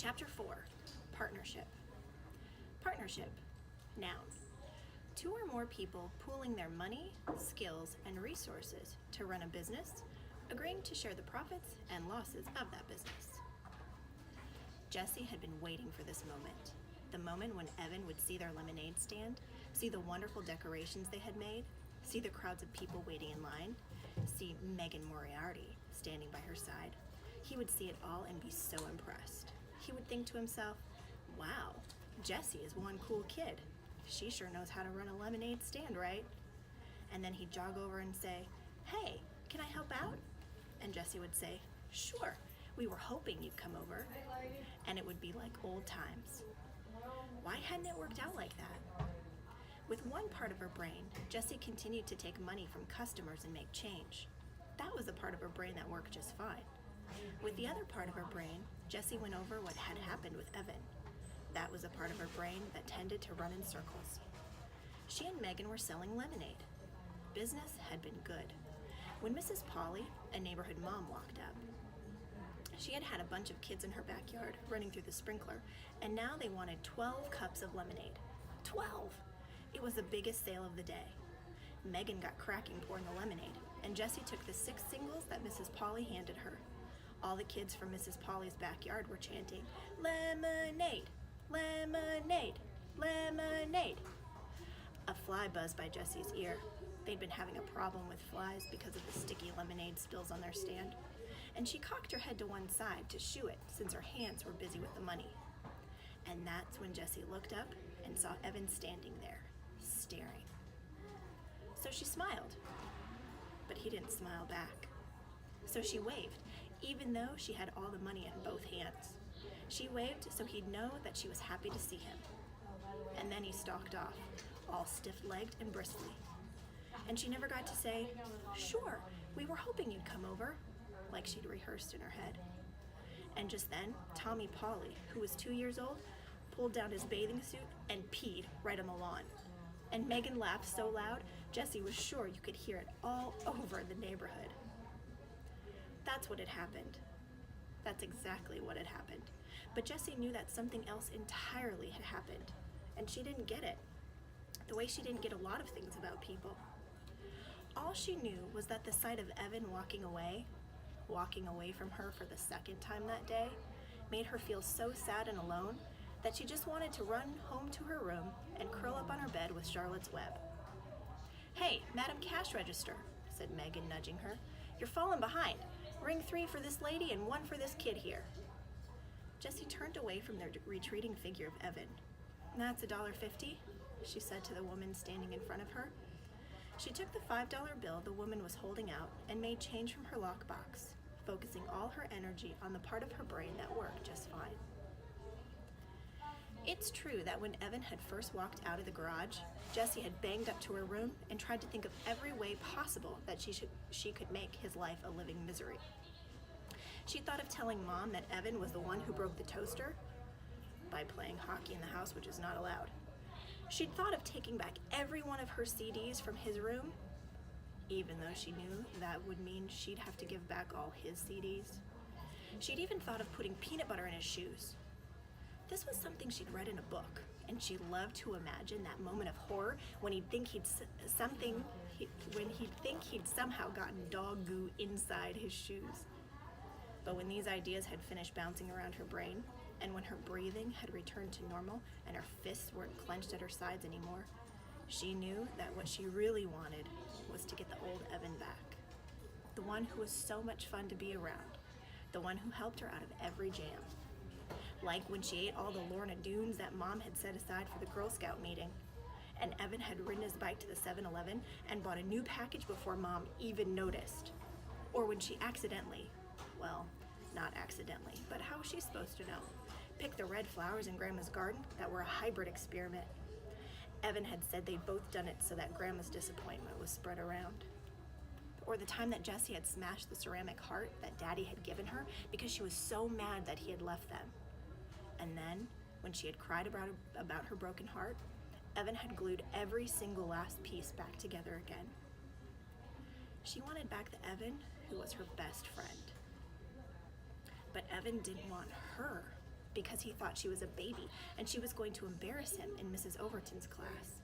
Chapter 4, Partnership. Partnership, noun. Two or more people pooling their money, skills, and resources to run a business, agreeing to share the profits and losses of that business. Jesse had been waiting for this moment. The moment when Evan would see their lemonade stand, see the wonderful decorations they had made, see the crowds of people waiting in line, see Megan Moriarty standing by her side. He would see it all and be so impressed. He would think to himself, wow, Jessie is one cool kid. She sure knows how to run a lemonade stand, right? And then he'd jog over and say, hey, can I help out? And Jessie would say, sure, we were hoping you'd come over. And it would be like old times. Why hadn't it worked out like that? With one part of her brain, Jessie continued to take money from customers and make change. That was the part of her brain that worked just fine. With the other part of her brain, Jessie went over what had happened with Evan. That was a part of her brain that tended to run in circles. She and Megan were selling lemonade. Business had been good. When Mrs. Polly, a neighborhood mom, walked up, she had had a bunch of kids in her backyard running through the sprinkler, and now they wanted 12 cups of lemonade. 12! It was the biggest sale of the day. Megan got cracking pouring the lemonade, and Jessie took the 6 singles that Mrs. Polly handed her. All the kids from Mrs. Polly's backyard were chanting, lemonade, lemonade, lemonade. A fly buzzed by Jessie's ear. They'd been having a problem with flies because of the sticky lemonade spills on their stand, and she cocked her head to one side to shoo it since her hands were busy with the money. And that's when Jessie looked up and saw Evan standing there, staring. So she smiled, but he didn't smile back. So she waved, even though she had all the money in both hands. She waved so he'd know that she was happy to see him. And then he stalked off, all stiff-legged and bristly. And she never got to say, sure, we were hoping you'd come over, like she'd rehearsed in her head. And just then, Tommy Polly, who was 2 years old, pulled down his bathing suit and peed right on the lawn. And Megan laughed so loud, Jessie was sure you could hear it all over the neighborhood. That's what had happened. That's exactly what had happened. But Jessie knew that something else entirely had happened, and she didn't get it, the way she didn't get a lot of things about people. All she knew was that the sight of Evan walking away from her for the second time that day, made her feel so sad and alone that she just wanted to run home to her room and curl up on her bed with Charlotte's Web. Hey, Madam Cash Register, said Megan, nudging her. You're falling behind. Ring 3 for this lady and 1 for this kid here. Jessie turned away from the retreating figure of Evan. That's $1.50, she said to the woman standing in front of her. She took the $5 bill the woman was holding out and made change from her lockbox, focusing all her energy on the part of her brain that worked just fine. It's true that when Evan had first walked out of the garage, Jessie had banged up to her room and tried to think of every way possible that she could make his life a living misery. She thought of telling Mom that Evan was the one who broke the toaster by playing hockey in the house, which is not allowed. She'd thought of taking back every one of her CDs from his room, even though she knew that would mean she'd have to give back all his CDs. She'd even thought of putting peanut butter in his shoes. This was something she'd read in a book, and she loved to imagine that moment of horror when he'd think he'd somehow gotten dog goo inside his shoes. But when these ideas had finished bouncing around her brain, and when her breathing had returned to normal and her fists weren't clenched at her sides anymore, she knew that what she really wanted was to get the old Evan back. The one who was so much fun to be around, the one who helped her out of every jam. Like when she ate all the Lorna Doones that Mom had set aside for the Girl Scout meeting, and Evan had ridden his bike to the 7-Eleven and bought a new package before Mom even noticed. Or when she accidentally, well, not accidentally, but how was she supposed to know, picked the red flowers in Grandma's garden that were a hybrid experiment. Evan had said they'd both done it so that Grandma's disappointment was spread around. Or the time that Jessie had smashed the ceramic heart that Daddy had given her because she was so mad that he had left them. And then, when she had cried about her broken heart, Evan had glued every single last piece back together again. She wanted back the Evan who was her best friend. But Evan didn't want her. because he thought she was a baby and she was going to embarrass him in Mrs. Overton's class.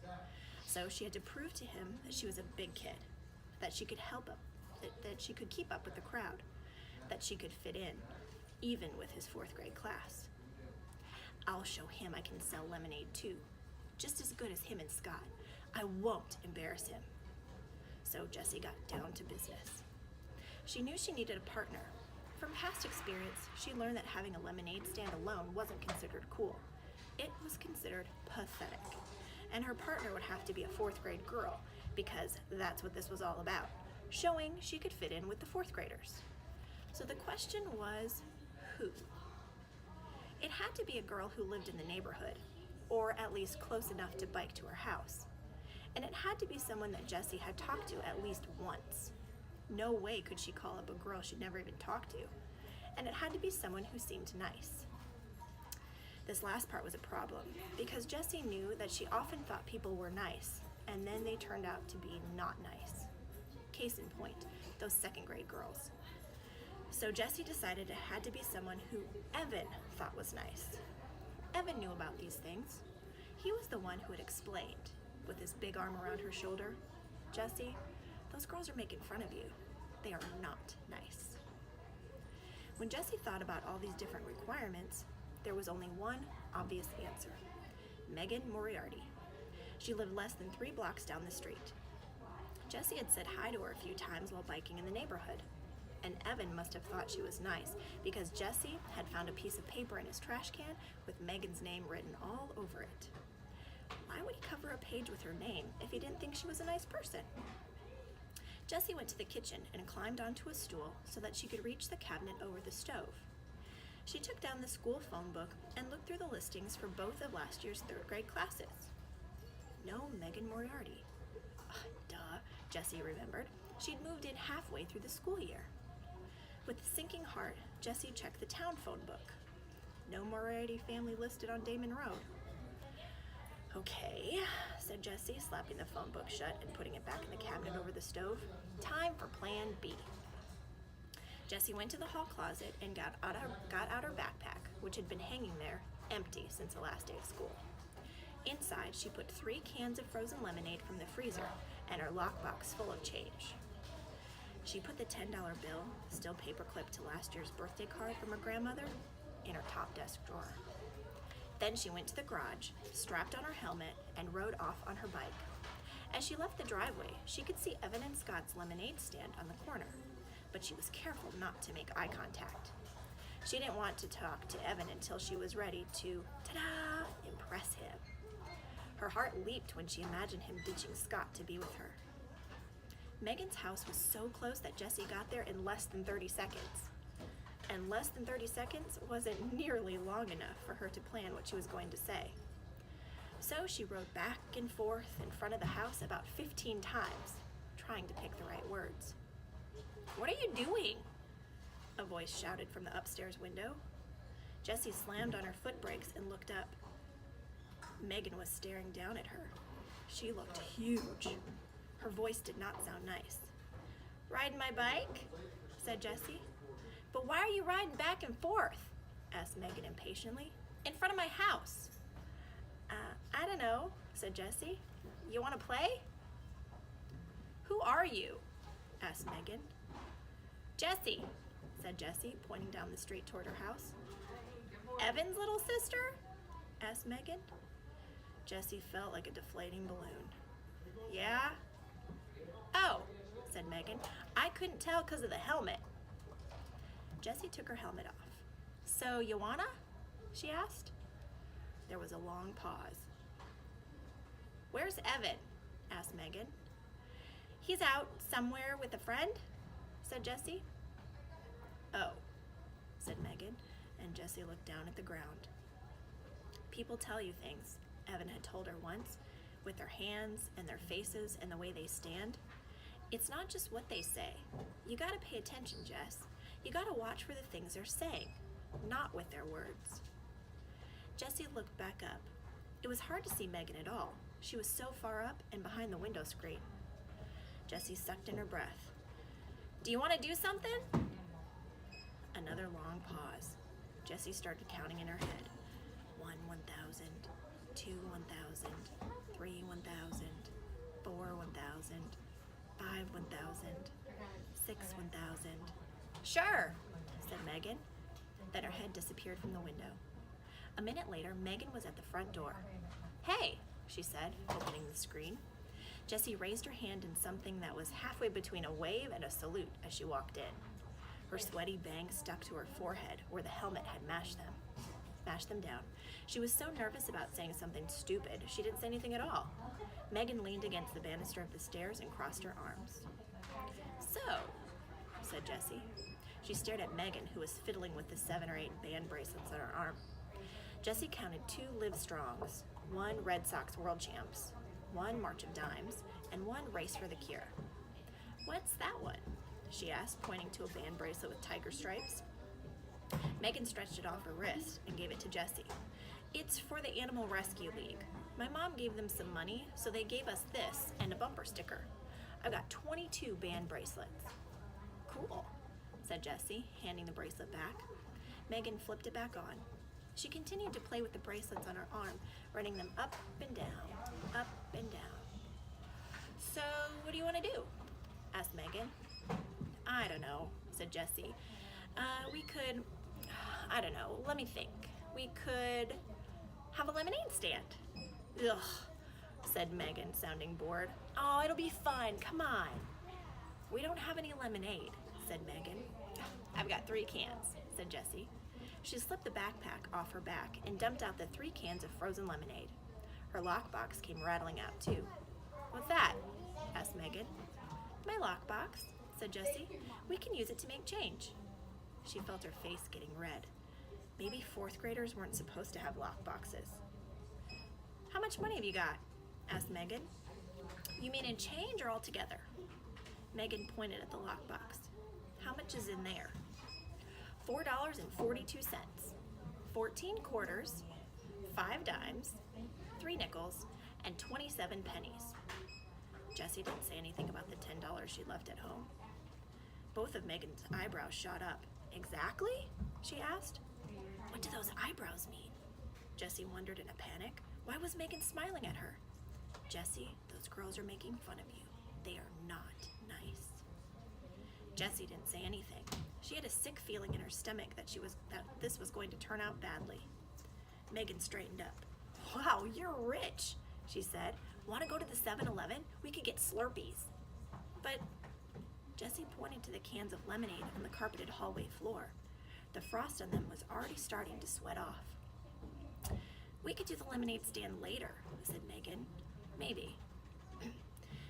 So she had to prove to him that she was a big kid, that she could that she could keep up with the crowd, that she could fit in, even with his 4th grade class. I'll show him I can sell lemonade too, just as good as him and Scott. I won't embarrass him. So Jessie got down to business. She knew she needed a partner. From past experience, she learned that having a lemonade stand alone wasn't considered cool. It was considered pathetic. And her partner would have to be a 4th grade girl, because that's what this was all about, showing she could fit in with the 4th graders. So the question was, who? It had to be a girl who lived in the neighborhood, or at least close enough to bike to her house. And it had to be someone that Jessie had talked to at least once. No way could she call up a girl she'd never even talked to. And it had to be someone who seemed nice. This last part was a problem, because Jessie knew that she often thought people were nice, and then they turned out to be not nice. Case in point, those 2nd grade girls. So Jessie decided it had to be someone who Evan thought was nice. Evan knew about these things. He was the one who had explained, with his big arm around her shoulder, "Jessie, those girls are making fun of you. They are not nice." When Jessie thought about all these different requirements, there was only one obvious answer: Megan Moriarty. She lived less than 3 blocks down the street. Jessie had said hi to her a few times while biking in the neighborhood, and Evan must have thought she was nice because Jessie had found a piece of paper in his trash can with Megan's name written all over it. Why would he cover a page with her name if he didn't think she was a nice person? Jessie went to the kitchen and climbed onto a stool so that she could reach the cabinet over the stove. She took down the school phone book and looked through the listings for both of last year's 3rd grade classes. No Megan Moriarty. Duh, Jessie remembered. She'd moved in halfway through the school year. With a sinking heart, Jessie checked the town phone book. No Moriarty family listed on Damon Road. "Okay," said Jessie, slapping the phone book shut and putting it back in the cabinet over the stove. "Time for plan B." Jessie went to the hall closet and got out her backpack, which had been hanging there, empty since the last day of school. Inside, she put 3 cans of frozen lemonade from the freezer and her lockbox full of change. She put the $10 bill, still paper-clipped to last year's birthday card from her grandmother, in her top desk drawer. Then she went to the garage, strapped on her helmet, and rode off on her bike. As she left the driveway, she could see Evan and Scott's lemonade stand on the corner, but she was careful not to make eye contact. She didn't want to talk to Evan until she was ready to, ta-da, impress him. Her heart leaped when she imagined him ditching Scott to be with her. Megan's house was so close that Jessie got there in less than 30 seconds. And less than 30 seconds wasn't nearly long enough for her to plan what she was going to say. So she rode back and forth in front of the house about 15 times, trying to pick the right words. "What are you doing?" a voice shouted from the upstairs window. Jessie slammed on her foot brakes and looked up. Megan was staring down at her. She looked huge. Her voice did not sound nice. "Riding my bike?" said Jessie. "But why are you riding back and forth?" asked Megan impatiently. "In front of my house." I don't know," said Jessie. "You want to play?" "Who are you?" asked Megan. "Jessie," said Jessie, pointing down the street toward her house. "Evan's little sister?" asked Megan. Jessie felt like a deflating balloon. "Yeah?" "Oh," said Megan. "I couldn't tell because of the helmet." Jessie took her helmet off. "So you wanna?" she asked. There was a long pause. "Where's Evan?" asked Megan. "He's out somewhere with a friend," said Jessie. "Oh," said Megan, and Jessie looked down at the ground. "People tell you things," Evan had told her once, with their hands and their faces and the way they stand. "It's not just what they say. You gotta pay attention, Jess. You gotta watch for the things they're saying, not with their words." Jessie looked back up. It was hard to see Megan at all. She was so far up and behind the window screen. Jessie sucked in her breath. "Do you want to do something?" Another long pause. Jessie started counting in her head. 1, 1,000, 2, 1,000, 3, 1,000, 4, 1,000, 5, 1,000, 6, 1,000. Sure, said Megan. Then her head disappeared from the window. A minute later, Megan was at the front door. Hey, she said, opening the screen. Jessie raised her hand in something that was halfway between a wave and a salute as she walked in. Her sweaty bangs stuck to her forehead where the helmet had mashed them down. She was so nervous about saying something stupid, she didn't say anything at all. Megan leaned against the banister of the stairs and crossed her arms. So, said Jessie. She stared at Megan, who was fiddling with the 7 or 8 band bracelets on her arm. Jessie counted 2 Livestrongs, 1 Red Sox World Champs, 1 March of Dimes, and 1 Race for the Cure. What's that one? She asked, pointing to a band bracelet with tiger stripes. Megan stretched it off her wrist and gave it to Jessie. It's for the Animal Rescue League. My mom gave them some money, so they gave us this and a bumper sticker. I've got 22 band bracelets. Cool, said Jessie, handing the bracelet back. Megan flipped it back on. She continued to play with the bracelets on her arm, running them up and down, up and down. So, what do you want to do? Asked Megan. I don't know, said Jessie. I don't know, let me think. We could have a lemonade stand. Ugh, said Megan, sounding bored. Oh, it'll be fun, come on. We don't have any lemonade, said Megan. I've got 3 cans, said Jessie. She slipped the backpack off her back and dumped out the 3 cans of frozen lemonade. Her lockbox came rattling out too. What's that? Asked Megan. My lockbox, said Jessie. We can use it to make change. She felt her face getting red. Maybe 4th graders weren't supposed to have lockboxes. How much money have you got? Asked Megan. You mean in change or all together? Megan pointed at the lockbox. How much is in there? $4.42, 14 quarters, 5 dimes, 3 nickels, and 27 pennies. Jessie didn't say anything about the $10 she'd left at home. Both of Megan's eyebrows shot up. Exactly? She asked. What do those eyebrows mean? Jessie wondered in a panic. Why was Megan smiling at her? Jessie, those girls are making fun of you. They are not nice. Jessie didn't say anything. She had a sick feeling in her stomach that this was going to turn out badly. Megan straightened up. Wow, you're rich, she said. Want to go to the 7-Eleven? We could get Slurpees. But Jessie pointed to the cans of lemonade on the carpeted hallway floor. The frost on them was already starting to sweat off. We could do the lemonade stand later, said Megan. Maybe.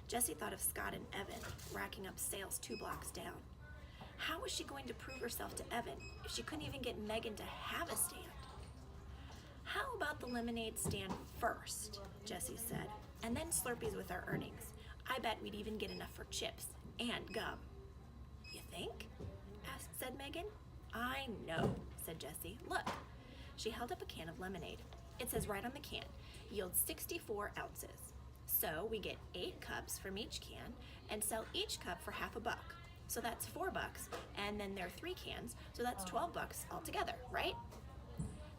Jessie thought of Scott and Evan racking up sales 2 blocks down. How was she going to prove herself to Evan if she couldn't even get Megan to have a stand? How about the lemonade stand first, Jessie said, and then Slurpees with our earnings. I bet we'd even get enough for chips and gum. You think? said Megan. I know, said Jessie. Look. She held up a can of lemonade. It says right on the can, yields 64 ounces. So we get 8 cups from each can and sell each cup for half a buck. So that's $4, and then there are 3 cans, so that's $12 altogether, right?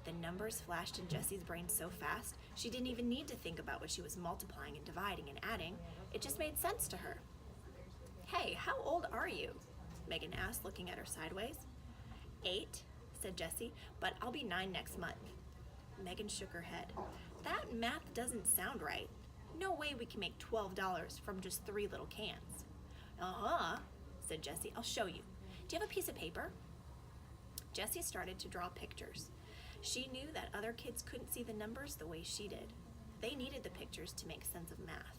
The numbers flashed in Jessie's brain so fast, she didn't even need to think about what she was multiplying and dividing and adding. It just made sense to her. Hey, how old are you? Megan asked, looking at her sideways. 8, said Jessie, but I'll be 9 next month. Megan shook her head. That math doesn't sound right. No way we can make $12 from just 3 little cans. Uh-huh, said Jessie. I'll show you. Do you have a piece of paper? Jessie started to draw pictures. She knew that other kids couldn't see the numbers the way she did. They needed the pictures to make sense of math.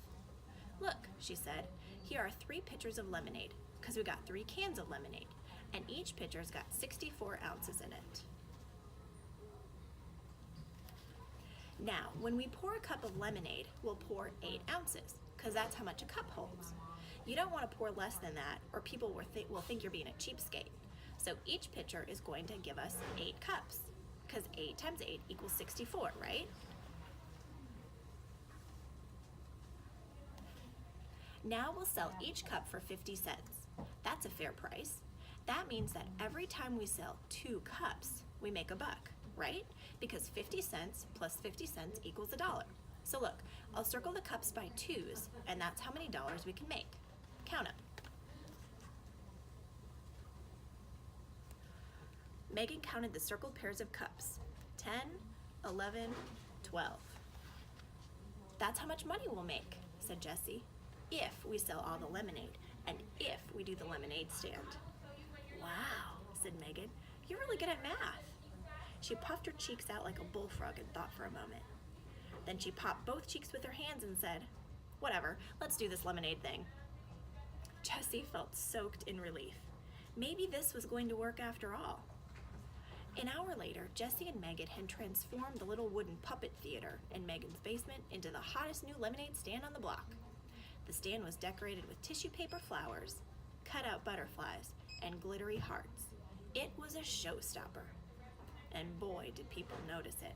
Look, she said, here are 3 pitchers of lemonade, because we got 3 cans of lemonade, and each pitcher's got 64 ounces in it. Now, when we pour a cup of lemonade, we'll pour 8 ounces, because that's how much a cup holds. You don't want to pour less than that, or people will think you're being a cheapskate. So each pitcher is going to give us 8 cups, because 8 times 8 equals 64, right? Now we'll sell each cup for 50 cents. That's a fair price. That means that every time we sell 2 cups, we make a buck, right? Because 50 cents plus 50 cents equals $1. So look, I'll circle the cups by 2s, and that's how many dollars we can make. Count 'em. Megan counted the circled pairs of cups. 10, 11, 12. That's how much money we'll make, said Jessie, if we sell all the lemonade and if we do the lemonade stand. Wow, said Megan, you're really good at math. She puffed her cheeks out like a bullfrog and thought for a moment. Then she popped both cheeks with her hands and said, whatever, let's do this lemonade thing. Jessie felt soaked in relief. Maybe this was going to work after all. An hour later, Jessie and Megan had transformed the little wooden puppet theater in Megan's basement into the hottest new lemonade stand on the block. The stand was decorated with tissue paper flowers, cut-out butterflies, and glittery hearts. It was a showstopper. And boy, did people notice it.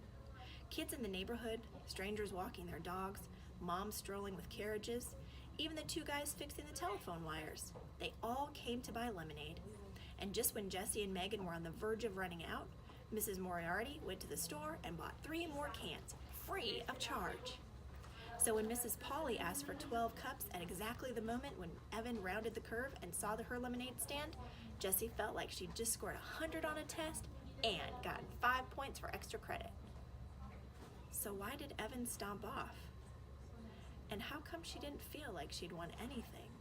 Kids in the neighborhood, strangers walking their dogs, moms strolling with carriages, even the 2 guys fixing the telephone wires. They all came to buy lemonade. And just when Jessie and Megan were on the verge of running out, Mrs. Moriarty went to the store and bought 3 more cans, free of charge. So when Mrs. Polly asked for 12 cups at exactly the moment when Evan rounded the curve and saw her lemonade stand, Jessie felt like she'd just scored 100 on a test and gotten 5 points for extra credit. So why did Evan stomp off? And how come she didn't feel like she'd won anything?